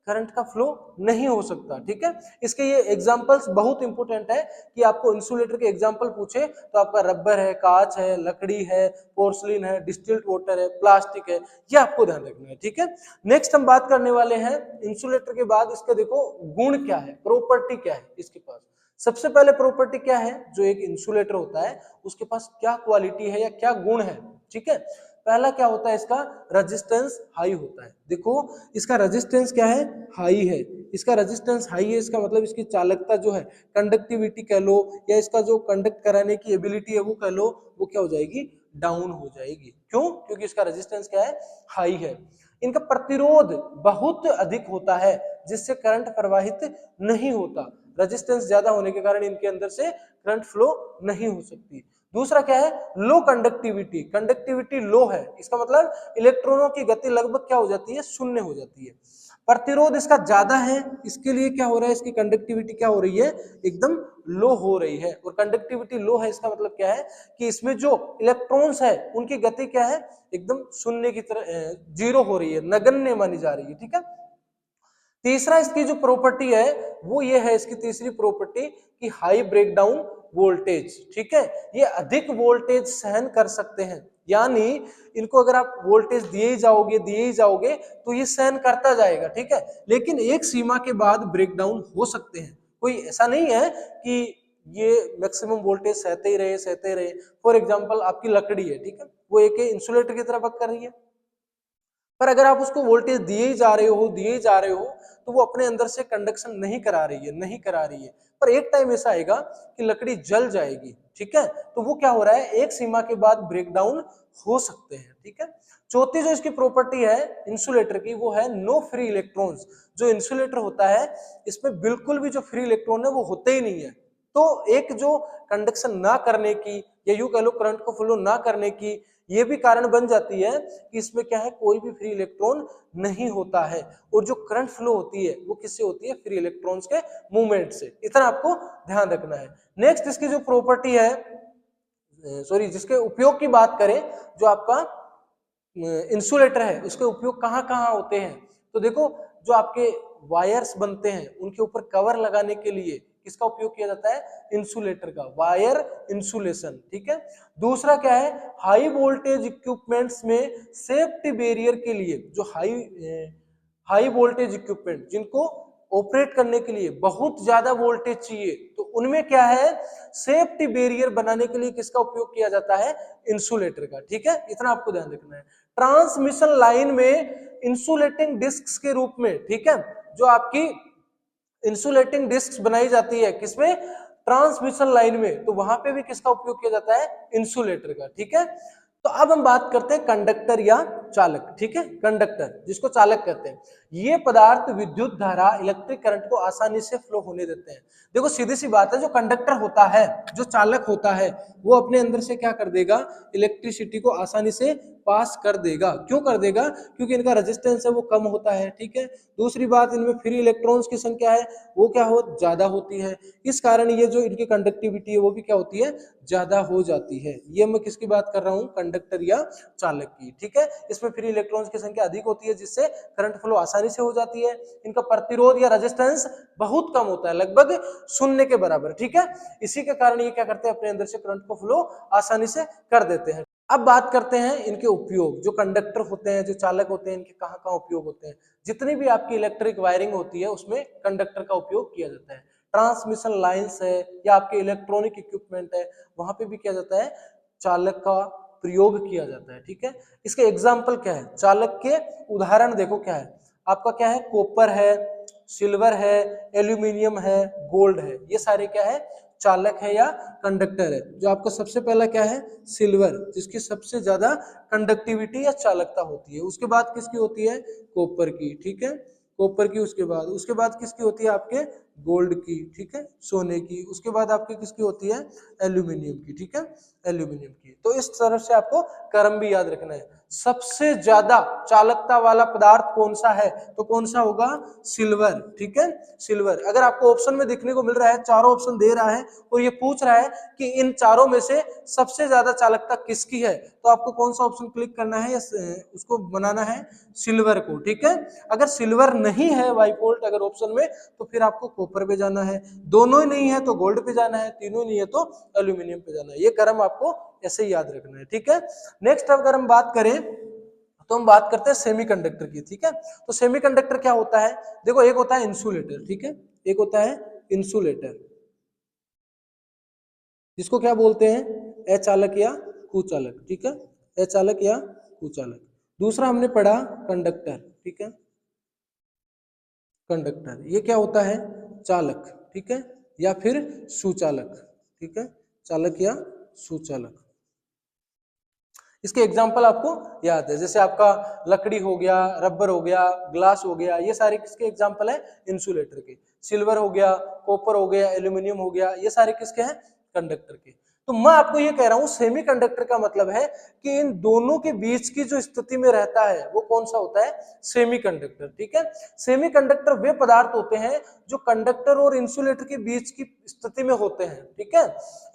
करंट का फ्लो नहीं हो सकता, ठीक है। इसके ये एग्जांपल्स बहुत इंपॉर्टेंट है कि आपको इंसुलेटर के एग्जांपल पूछे तो आपका रबर है, कांच है, लकड़ी है, पोर्सलिन है, डिस्टिल्ड वाटर है, प्लास्टिक है, ये आपको ध्यान रखना है, ठीक है। नेक्स्ट हम बात करने वाले हैं इंसुलेटर के बाद इसके देखो गुण क्या है, प्रॉपर्टी क्या है इसके पास। सबसे पहले प्रॉपर्टी क्या है? जो एक इंसुलेटर होता है उसके पास क्या क्वालिटी है या क्या गुण है, ठीक है। पहला क्या होता है? इसका रेजिस्टेंस हाई होता है। देखो इसका रेजिस्टेंस क्या है? हाई है। इसका रेजिस्टेंस हाई है, इसका मतलब इसकी चालकता जो है, कंडक्टिविटी कह लो या इसका जो कंडक्ट कराने की एबिलिटी है वो कह लो, वो क्या हो जाएगी? डाउन हो जाएगी। क्यों? क्योंकि इसका रेजिस्टेंस क्या है? हाई है। इनका प्रतिरोध बहुत अधिक होता है जिससे करंट प्रवाहित नहीं होता। रेजिस्टेंस ज्यादा होने के कारण इनके अंदर से करंट फ्लो नहीं हो सकती। दूसरा क्या है? लो कंडक्टिविटी। कंडक्टिविटी लो है, इसका मतलब इलेक्ट्रॉनों की गति लगभग क्या हो जाती है? शून्य हो जाती है। प्रतिरोध इसका ज्यादा है, इसके लिए क्या हो रहा है? इसकी कंडक्टिविटी क्या हो रही है? एकदम लो हो रही है। और कंडक्टिविटी लो है इसका मतलब क्या है? कि इसमें जो इलेक्ट्रॉन्स है उनकी गति क्या है? एकदम शून्य की तरह, जीरो हो रही है, नगण्य मानी जा रही है, ठीक है। तीसरा इसकी जो प्रॉपर्टी है वो ये है, इसकी तीसरी प्रॉपर्टी कि हाई ब्रेकडाउन वोल्टेज, ठीक है। ये अधिक वोल्टेज सहन कर सकते हैं, यानी इनको अगर आप वोल्टेज दिए ही जाओगे तो ये सहन करता जाएगा, ठीक है। लेकिन एक सीमा के बाद ब्रेकडाउन हो सकते हैं। कोई ऐसा नहीं है कि ये मैक्सिमम वोल्टेज सहते ही रहे। फॉर एग्जाम्पल आपकी लकड़ी है, ठीक है, वो एक इंसुलेटर की तरह वर्क कर रही है, पर अगर आप उसको वोल्टेज दिए ही जा रहे हो तो वो अपने अंदर से कंडक्शन नहीं करा रही है। पर एक टाइम ऐसा आएगा कि लकड़ी जल जाएगी, ठीक है। तो वो क्या हो रहा है? एक सीमा के बाद ब्रेकडाउन हो सकते हैं, ठीक है। चौथी जो इसकी प्रॉपर्टी है इंसुलेटर की वो है नो फ्री इलेक्ट्रॉन्स। जो इंसुलेटर होता है इसमें बिल्कुल भी जो फ्री इलेक्ट्रॉन है वो होते ही नहीं है। तो एक जो कंडक्शन ना करने की या यूं कह लो करंट को फ्लो ना करने की ये भी कारण बन जाती है कि इसमें क्या है? कोई भी फ्री इलेक्ट्रॉन नहीं होता है। और जो करंट फ्लो होती है वो किससे होती है? फ्री इलेक्ट्रॉन्स के मूवमेंट से। इतना आपको ध्यान रखना है। नेक्स्ट इसकी जो प्रॉपर्टी है, जिसके उपयोग की बात करें, जो आपका इंसुलेटर है उसके उपयोग कहाँ कहाँ होते हैं, तो देखो जो आपके वायर्स बनते हैं उनके ऊपर कवर लगाने के लिए किसका उपयोग किया जाता है, इंसुलेटर का, वायर इंसुलेशन, ठीक है। दूसरा क्या है, हाई वोल्टेज इक्विपमेंट्स में सेफ्टी बैरियर के लिए जो हाई वोल्टेज इक्विपमेंट जिनको ऑपरेट करने के लिए बहुत ज्यादा वोल्टेज चाहिए, तो उनमें क्या है, सेफ्टी बैरियर बनाने के लिए किसका उपयोग किया जाता है, इंसुलेटर का, ठीक है। इतना आपको ध्यान रखना है। ट्रांसमिशन लाइन में इंसुलेटिंग डिस्क के रूप में, ठीक है, जो आपकी इंसुलेटिंग डिस्क बनाई जाती है किसमें, ट्रांसमिशन लाइन में, तो वहां पे भी किसका उपयोग किया जाता है, इंसुलेटर का, ठीक है। तो अब हम बात करते हैं कंडक्टर या चालक, ठीक है। कंडक्टर जिसको चालक कहते हैं, ये पदार्थ विद्युत धारा, इलेक्ट्रिक करंट को आसानी से फ्लो होने देते हैं। देखो सीधी सी बात है, जो कंडक्टर होता है, जो चालक होता है, वो अपने अंदर से क्या कर देगा, इलेक्ट्रिसिटी को आसानी से पास कर देगा। क्यों कर देगा, क्योंकि इनका रेजिस्टेंस है वो कम होता है, ठीक है। दूसरी बात, इनमें फ्री इलेक्ट्रॉन्स की संख्या है वो क्या हो, ज्यादा होती है, इस कारण ये जो इनकी कंडक्टिविटी है वो भी क्या होती है, ज्यादा हो जाती है। ये मैं किसकी बात कर रहा हूं, कंडक्टर या चालक की, ठीक है। इसमें फ्री इलेक्ट्रॉन्स की संख्या अधिक होती है जिससे करंट फ्लो आसानी से हो जाती है। इनका प्रतिरोध या रेजिस्टेंस बहुत कम होता है, लगभग शून्य के बराबर, ठीक है। इसी के कारण ये क्या करते हैं, अपने अंदर से करंट को फ्लो आसानी से कर देते हैं। अब बात करते हैं इनके उपयोग। जो कंडक्टर होते हैं, जो चालक होते हैं, इनके कहाँ कहाँ उपयोग होते हैं। जितनी भी आपकी इलेक्ट्रिक वायरिंग होती है उसमें कंडक्टर का उपयोग किया जाता है। ट्रांसमिशन लाइंस है या आपके इलेक्ट्रॉनिक इक्विपमेंट है, वहां पे भी किया जाता है, चालक का प्रयोग किया जाता है, ठीक है। इसके एग्जाम्पल क्या है, चालक के उदाहरण देखो क्या है, आपका क्या है, कॉपर है, सिल्वर है, एल्यूमिनियम है, गोल्ड है, ये सारे क्या है, चालक है या कंडक्टर है। जो आपका सबसे पहला क्या है, सिल्वर, जिसकी सबसे ज्यादा कंडक्टिविटी या चालकता होती है। उसके बाद किसकी होती है, कॉपर की, ठीक है, कॉपर की। उसके बाद किसकी होती है, आपके गोल्ड की, ठीक है, सोने की। उसके बाद आपकी किसकी होती है, एल्यूमिनियम की, ठीक है, एल्यूमिनियम की। तो इस तरह से आपको क्रम भी याद रखना है। सबसे ज्यादा चालकता वाला पदार्थ कौन सा है, तो कौन सा होगा, सिल्वर, ठीक है, सिल्वर। अगर आपको ऑप्शन में देखने को मिल रहा है, चारों ऑप्शन दे रहा है और ये पूछ रहा है कि इन चारों में से सबसे ज्यादा चालकता किसकी है, तो आपको कौन सा ऑप्शन क्लिक करना है, उसको बनाना है सिल्वर को, ठीक है। अगर सिल्वर नहीं है बाई डिफॉल्ट अगर ऑप्शन में, तो फिर आपको कॉपर पे जाना है, दोनों ही नहीं है तो गोल्ड पे जाना है, तीनों ही नहीं है तो एल्यूमिनियम पे जाना है। ये क्रम आपको ऐसे ही याद रखना है, ठीक है। नेक्स्ट अगर हम बात करें तो हम बात करते हैं सेमीकंडक्टर की, ठीक है। तो सेमीकंडक्टर क्या होता है, देखो एक होता है इंसुलेटर, ठीक है, एक होता है इंसुलेटर, जिसको क्या बोलते हैं, अचालक या कुचालक, ठीक है, अचालक या कुचालक। दूसरा हमने पढ़ा कंडक्टर, ठीक है, कंडक्टर ये क्या होता है, चालक, ठीक है, या फिर सुचालक, ठीक है, चालक या सुचालक। इसके एग्जाम्पल आपको याद है, जैसे आपका लकड़ी हो गया, रबर हो गया, ग्लास हो गया, ये सारे किसके एग्जाम्पल है, इंसुलेटर के। सिल्वर हो गया, कॉपर हो गया, एल्यूमिनियम हो गया, ये सारे किसके हैं, कंडक्टर के। तो मैं आपको ये कह रहा हूं सेमीकंडक्टर का मतलब है कि इन दोनों के बीच की जो स्थिति में रहता है वो कौन सा होता है, सेमीकंडक्टर, ठीक है। सेमीकंडक्टर वे पदार्थ होते हैं जो कंडक्टर और इंसुलेटर के बीच की स्थिति में होते हैं, ठीक है।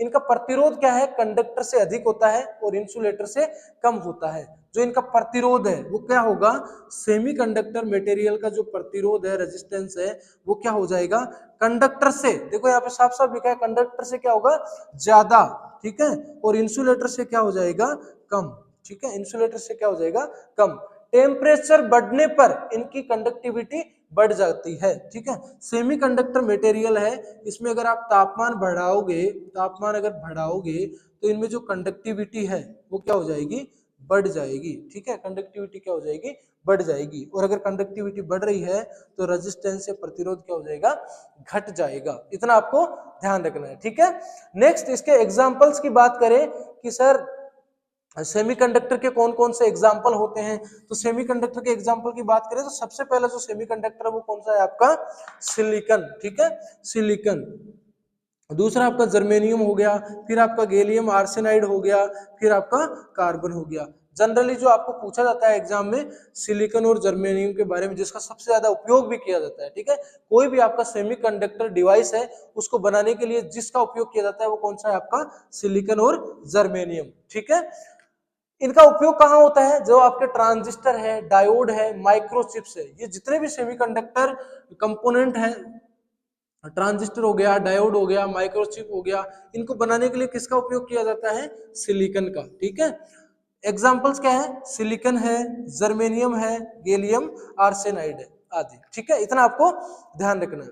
इनका प्रतिरोध क्या है, कंडक्टर से अधिक होता है और इंसुलेटर से कम होता है। जो इनका प्रतिरोध है वो क्या होगा, सेमीकंडक्टर मटेरियल का जो प्रतिरोध है, रेजिस्टेंस है, वो क्या हो जाएगा, कंडक्टर से, देखो यहाँ पे साफ साफ लिखा है, कंडक्टर से क्या होगा, ज्यादा, ठीक है, और इंसुलेटर से क्या हो जाएगा, कम, ठीक है, इंसुलेटर से क्या हो जाएगा, कम। टेम्परेचर बढ़ने पर इनकी कंडक्टिविटी बढ़ जाती है, ठीक है। सेमीकंडक्टर मटेरियल है, इसमें अगर आप तापमान बढ़ाओगे, तापमान अगर बढ़ाओगे तो इनमें जो कंडक्टिविटी है वो क्या हो जाएगी, बढ़ जाएगी, ठीक है, कंडक्टिविटी क्या हो जाएगी, बढ़ जाएगी। और अगर कंडक्टिविटी बढ़ रही है तो रेजिस्टेंस या प्रतिरोध क्या हो जाएगा, घट जाएगा। इतना आपको ध्यान रखना है, ठीक है। नेक्स्ट इसके एग्जांपल्स की बात करें कि सर सेमीकंडक्टर के कौन कौन से एग्जाम्पल होते हैं, तो सेमीकंडक्टर के एग्जाम्पल की बात करें तो सबसे पहला जो सेमीकंडक्टर है वो कौन सा है, आपका सिलिकॉन, ठीक है, सिलिकॉन। दूसरा आपका जर्मेनियम हो गया, फिर आपका गैलियम आर्सेनाइड हो गया, फिर आपका कार्बन हो गया। जनरली जो आपको पूछा जाता है एग्जाम में सिलिकॉन और जर्मेनियम के बारे में, जिसका सबसे ज्यादा उपयोग भी किया जाता है, ठीक है। कोई भी आपका सेमीकंडक्टर डिवाइस है उसको बनाने के लिए जिसका उपयोग किया जाता है वो कौन सा है, आपका सिलिकॉन और जर्मेनियम, ठीक है। इनका उपयोग कहाँ होता है? जो आपके ट्रांजिस्टर है, डायोड है, माइक्रोचिप्स है, ये जितने भी सेमीकंडक्टर कंपोनेंट हैं, ट्रांजिस्टर हो गया, डायोड हो गया, माइक्रोचिप हो गया, इनको बनाने के लिए किसका उपयोग किया जाता है? सिलिकॉन का। ठीक है, एग्जांपल्स क्या है? सिलिकॉन है, जर्मेनियम है, गैलियम आर्सेनाइड है आदि। ठीक है, इतना आपको ध्यान रखना है।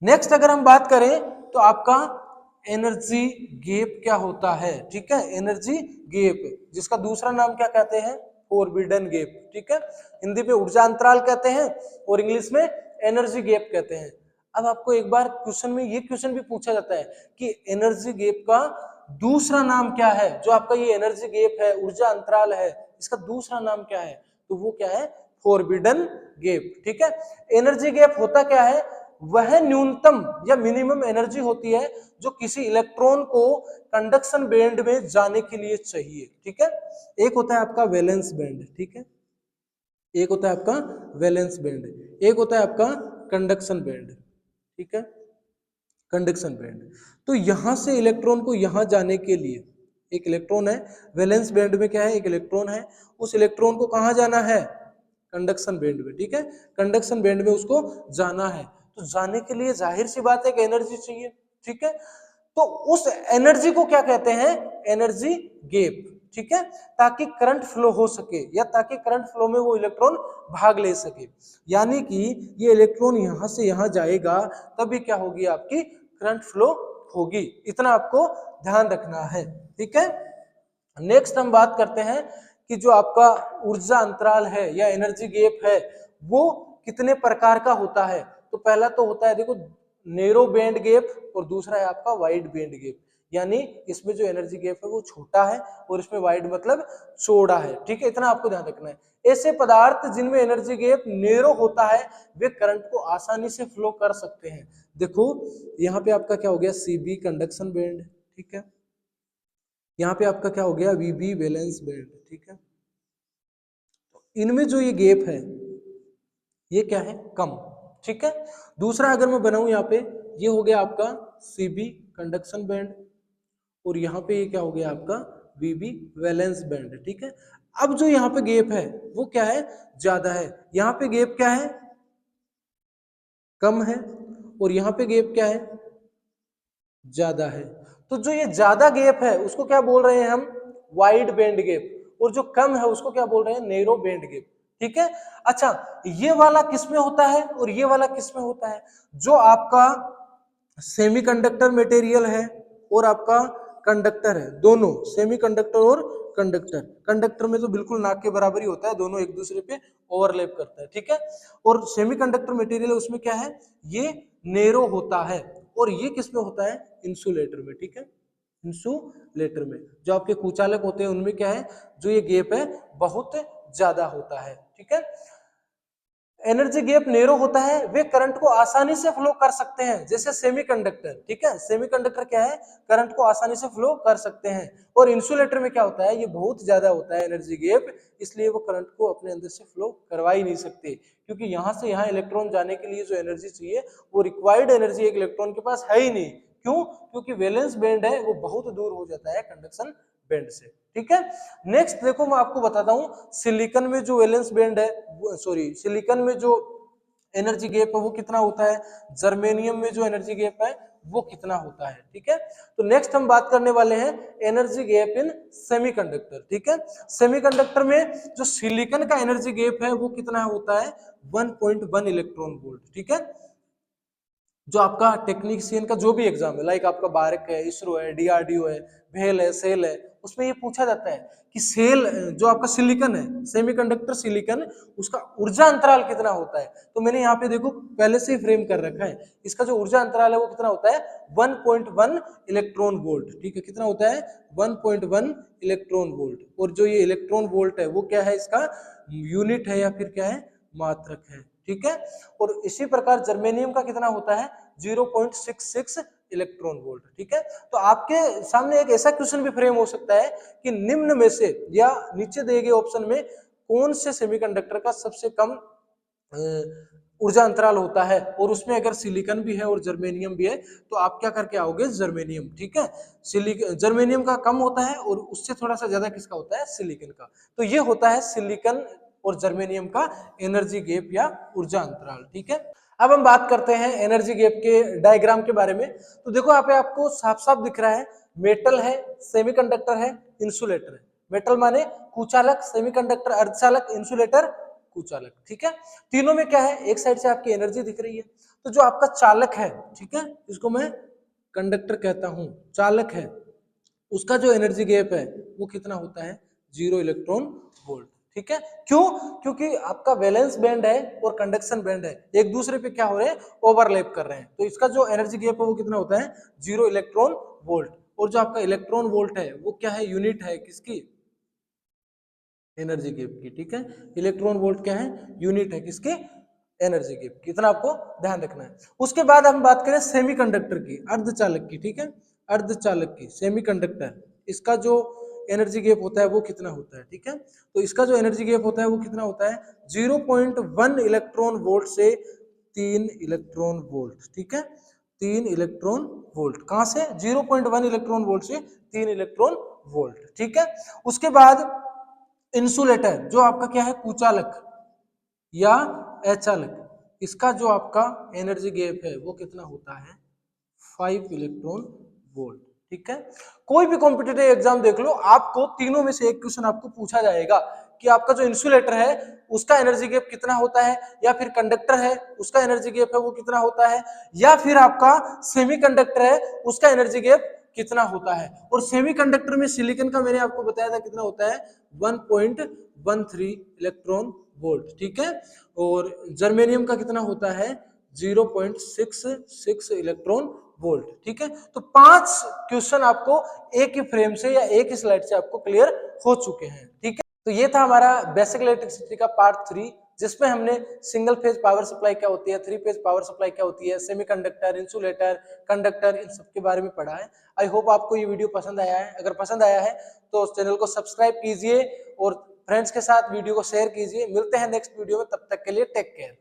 नेक्स्ट अगर हम बात करें तो आपका एनर्जी गैप क्या होता है? ठीक है, एनर्जी गैप, जिसका दूसरा नाम क्या कहते हैं? Forbidden gap. ठीक है, हिंदी में ऊर्जा अंतराल कहते हैं और इंग्लिश में एनर्जी गैप कहते हैं। अब आपको एक बार क्वेश्चन में ये क्वेश्चन भी पूछा जाता है कि एनर्जी गैप का दूसरा नाम क्या है? जो आपका ये एनर्जी गैप है, ऊर्जा अंतराल है, इसका दूसरा नाम क्या है? तो वो क्या है? Forbidden gap. ठीक है, एनर्जी गैप होता क्या है? वह न्यूनतम या मिनिमम एनर्जी होती है जो किसी इलेक्ट्रॉन को कंडक्शन बैंड में जाने के लिए चाहिए। ठीक है, एक होता है आपका वैलेंस बैंड, ठीक है, एक होता है आपका वैलेंस बैंड, एक होता है आपका कंडक्शन बैंड। ठीक है, कंडक्शन बैंड। तो यहां से इलेक्ट्रॉन को यहां जाने के लिए, एक इलेक्ट्रॉन है वैलेंस बैंड में, क्या है? एक इलेक्ट्रॉन है, उस इलेक्ट्रॉन को कहां जाना है? कंडक्शन बैंड में। ठीक है, कंडक्शन बैंड में उसको जाना है, तो जाने के लिए जाहिर सी बात है कि एनर्जी चाहिए। ठीक है, तो उस एनर्जी को क्या कहते हैं? Energy gap. ठीक है, ताकि करंट फ्लो हो सके या ताकि करंट फ्लो में वो इलेक्ट्रॉन भाग ले सके, यानी कि ये इलेक्ट्रॉन यहां से यहां जाएगा तभी क्या होगी? आपकी करंट फ्लो होगी। इतना आपको ध्यान रखना है। ठीक है, नेक्स्ट हम बात करते हैं कि जो आपका ऊर्जा अंतराल है या एनर्जी गैप है वो कितने प्रकार का होता है? तो पहला तो होता है, देखो, नैरो बैंड गैप और दूसरा है आपका वाइड बैंड गैप। यानी इसमें जो एनर्जी गैप है वो छोटा है और इसमें वाइड मतलब चौड़ा है। ठीक है, इतना आपको ध्यान रखना है। ऐसे पदार्थ जिनमें एनर्जी गैप नैरो होता है वे करंट को आसानी से फ्लो कर सकते हैं। देखो यहाँ पे आपका क्या हो गया? CB conduction band. ठीक है, यहाँ पे आपका क्या हो गया? वीबी वैलेंस बैंड। ठीक है, तो इनमें जो ये गैप है ये क्या है? कम। ठीक है, दूसरा अगर मैं बनाऊं यहाँ पे, ये हो गया आपका सीबी कंडक्शन बैंड और यहाँ पे ये क्या हो गया? आपका वीबी वैलेंस बैंड। ठीक है, अब जो यहाँ पे गैप है वो क्या है? ज्यादा है। यहाँ पे गैप क्या है? कम है और यहाँ पे गैप क्या है? ज्यादा है। तो जो ये ज्यादा गैप है उसको क्या बोल रहे हैं हम? वाइड बैंड गैप, और जो कम है उसको क्या बोल रहे हैं? Narrow band gap. ठीक है, अच्छा, ये वाला किस में होता है और ये वाला किस में होता है? जो आपका सेमीकंडक्टर मटेरियल है और आपका कंडक्टर है, दोनों सेमीकंडक्टर और कंडक्टर, कंडक्टर में तो बिल्कुल नाक के बराबर ही होता है, दोनों एक दूसरे पे ओवरलैप करता है। ठीक है, और सेमीकंडक्टर मटेरियल उसमें क्या है? ये नैरो होता है और ये किस में होता है? इंसुलेटर में। ठीक है, इंसुलेटर में जो आपके कुचालक होते हैं उनमें क्या है? जो ये गैप है बहुत ज्यादा होता है। ठीक है, एनर्जी गैप नैरो होता है, वे करंट को आसानी से फ्लो कर सकते हैं, जैसे सेमीकंडक्टर। ठीक है, सेमीकंडक्टर क्या है? करंट को आसानी से फ्लो कर सकते हैं। और इंसुलेटर में क्या होता है? ये बहुत ज्यादा होता है एनर्जी गैप, इसलिए वो करंट को अपने अंदर से फ्लो करवा ही नहीं सकते, क्योंकि यहां से यहां इलेक्ट्रॉन जाने के लिए जो एनर्जी चाहिए वो रिक्वायर्ड एनर्जी एक इलेक्ट्रॉन के पास है ही नहीं। क्यों? क्योंकि वैलेंस बैंड है वो बहुत दूर हो जाता है कंडक्शन बैंड से। ठीक है, नेक्स्ट देखो मैं आपको बताता हूं, सिलिकॉन में जो वैलेंस बैंड है, सॉरी, सिलिकॉन में जो एनर्जी गैप है वो कितना होता है? जर्मेनियम में जो एनर्जी गैप है वो कितना होता है? ठीक है, तो नेक्स्ट हम बात करने वाले हैं एनर्जी गैप इन सेमीकंडक्टर। ठीक है, सेमीकंडक्टर में जो सिलिकॉन का एनर्जी गैप है वो कितना होता है? 1.1 इलेक्ट्रॉन वोल्ट। ठीक है, जो आपका टेक्नीशियन का जो भी एग्जाम है, लाइक आपका बारक है, इसरो है, डीआरडीओ है, भेल है, सेल है, उसमें ये पूछा जाता है कि सेल जो आपका सिलिकॉन है, सेमीकंडक्टर सिलिकॉन, उसका ऊर्जा अंतराल कितना होता है? तो मैंने यहाँ पे देखो पहले से ही फ्रेम कर रखा है, इसका जो ऊर्जा अंतराल है वो कितना होता है? 1.1 इलेक्ट्रॉन वोल्ट। ठीक है, कितना होता है? 1.1 इलेक्ट्रॉन वोल्ट। और जो ये इलेक्ट्रॉन वोल्ट है वो क्या है? इसका यूनिट है या फिर क्या है? मात्रक है। ठीक है, और इसी प्रकार जर्मेनियम का कितना होता है? 0.66 इलेक्ट्रॉन वोल्ट। ठीक है, तो आपके सामने एक ऐसा क्वेश्चन भी फ्रेम हो सकता है कि निम्न में से या नीचे दिए गए ऑप्शन में कौन से सेमीकंडक्टर का सबसे कम ऊर्जा अंतराल होता है और उसमें अगर सिलिकॉन भी है और जर्मेनियम भी है तो आप क्या करके आओगे, जर्मेनियम। ठीक है, जर्मेनियम का कम होता है और उससे थोड़ा सा ज्यादा किसका होता है, सिलिकॉन का। तो ये होता है सिलिकॉन और जर्मेनियम का एनर्जी गैप या ऊर्जा अंतराल। ठीक है, अब हम बात करते हैं एनर्जी गैप के डायग्राम के बारे में। तो देखो यहाँ पे आपको साफ साफ दिख रहा है, मेटल है, सेमीकंडक्टर है, इंसुलेटर है। मेटल माने कुचालक, सेमीकंडक्टर अर्धचालक, इंसुलेटर कुचालक। ठीक है, तीनों में क्या है, एक साइड से आपकी एनर्जी दिख रही है। तो जो आपका चालक है, ठीक है, इसको मैं कंडक्टर कहता हूं, चालक है, उसका जो एनर्जी गैप है वो कितना होता है, 0 इलेक्ट्रॉन वोल्ट। ठीक है, क्यों, क्योंकि आपका वैलेंस बैंड है और कंडक्शन बैंड है, एक दूसरे पे क्या हो रहे हैं, ओवरलैप कर रहे हैं। तो इसका जो एनर्जी गैप है वो कितना होता है, 0 इलेक्ट्रॉन वोल्ट। और जो आपका इलेक्ट्रॉन वोल्ट है वो क्या है, यूनिट है किसकी, एनर्जी गैप की। ठीक है, इलेक्ट्रॉन वोल्ट क्या है, यूनिट है किसकी, एनर्जी गैप की। इतना आपको ध्यान रखना है। उसके बाद हम बात करें सेमीकंडक्टर की, अर्धचालक की। ठीक है, अर्धचालक की, सेमीकंडक्टर, इसका जो एनर्जी गैप होता है वो कितना होता है। ठीक है, तो इसका जो एनर्जी गैप होता है वो कितना होता है, 0.1 इलेक्ट्रॉन वोल्ट से 3 इलेक्ट्रॉन वोल्ट। ठीक है, 3 इलेक्ट्रॉन वोल्ट, कहां से, 0.1 इलेक्ट्रॉन वोल्ट से 3 इलेक्ट्रॉन वोल्ट। ठीक है, उसके बाद इंसुलेटर, जो आपका क्या है, कुचालक या अचालक, इसका जो आपका एनर्जी गैप है वो कितना होता है, 5 इलेक्ट्रॉन वोल्ट। ठीक है, कोई भी कॉम्पिटिटिव एग्जाम देख लो, आपको तीनों में से एक क्वेश्चन आपको पूछा जाएगा कि आपका जो इंसुलेटर है उसका एनर्जी गैप कितना होता है, या फिर कंडक्टर है उसका एनर्जी गैप है वो कितना होता है, या फिर आपका सेमीकंडक्टर है उसका एनर्जी गैप कितना होता है। और सेमीकंडक्टर में सिलिकॉन का मैंने आपको बताया था कितना होता है, 1.13 इलेक्ट्रॉन वोल्ट। ठीक है, और जर्मेनियम का कितना होता है, 0.66 इलेक्ट्रॉन वोल्ट। ठीक है, तो 5 क्वेश्चन आपको एक ही फ्रेम से या एक ही स्लाइड से आपको क्लियर हो चुके हैं। ठीक है, तो ये था हमारा बेसिक इलेक्ट्रिसिटी का पार्ट 3, जिसमें हमने सिंगल फेज पावर सप्लाई क्या होती है, 3 फेज पावर सप्लाई क्या होती है, सेमीकंडक्टर, इंसुलेटर, कंडक्टर, इन सब के बारे में पढ़ा है। आई होप आपको ये वीडियो पसंद आया है। अगर पसंद आया है तो चैनल को सब्सक्राइब कीजिए और फ्रेंड्स के साथ वीडियो को शेयर कीजिए। मिलते हैं नेक्स्ट वीडियो में, तब तक के लिए टेक केयर।